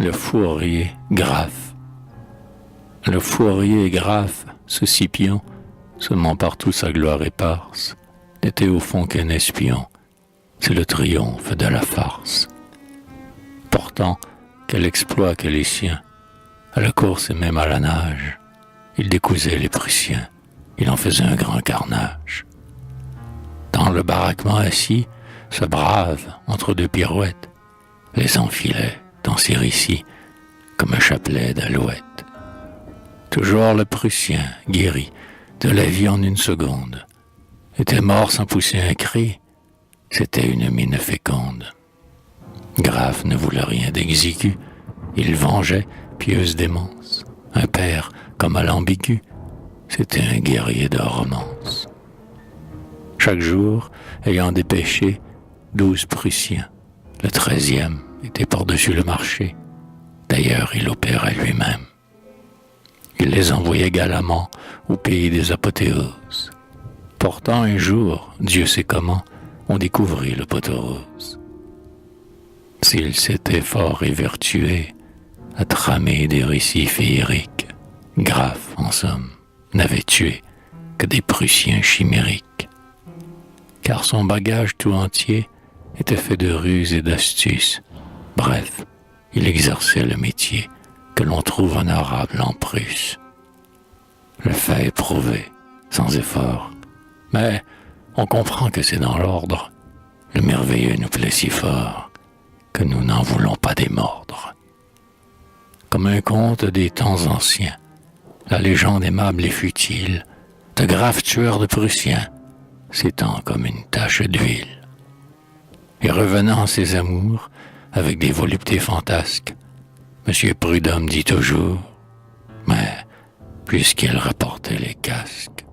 Le fourrier Graphe. Le fourrier Graphe, ce Scipion, seulement partout sa gloire éparse, n'était au fond qu'un espion. C'est le triomphe de la farce. Pourtant, quel exploit que les siens, à la course et même à la nage, il décousait les Prussiens, il en faisait un grand carnage. Dans le baraquement assis, ce brave, entre deux pirouettes, les enfilait dans ses récits comme un chapelet d'alouettes. Toujours le Prussien, guéri de la vie en une seconde, était mort sans pousser un cri, c'était une mine féconde. Graphe ne voulait rien d'exigu, il vengeait pieuse démence, un père comme à l'ambigu, c'était un guerrier de romance. Chaque jour, ayant dépêché 12 Prussiens, le 13e était par-dessus le marché. D'ailleurs, il opérait lui-même. Il les envoyait galamment au pays des apothéoses. Pourtant, un jour, Dieu sait comment, on découvrit le poteau rose. S'il s'était fort évertué à tramer des récits féeriques, Graphe, en somme, n'avait tué que des Prussiens chimériques. Car son bagage tout entier était fait de ruses et d'astuces. Bref, il exerçait le métier que l'on trouve honorable en Prusse. Le fait est prouvé, sans effort, mais on comprend que c'est dans l'ordre. Le merveilleux nous plaît si fort que nous n'en voulons pas démordre. Comme un conte des temps anciens, la légende aimable et futile de Graphe tueur de Prussiens s'étend comme une tache d'huile. Et revenant à ses amours, avec des voluptés fantasques, M. Prudhomme dit toujours, mais puisqu'il rapportait les casques,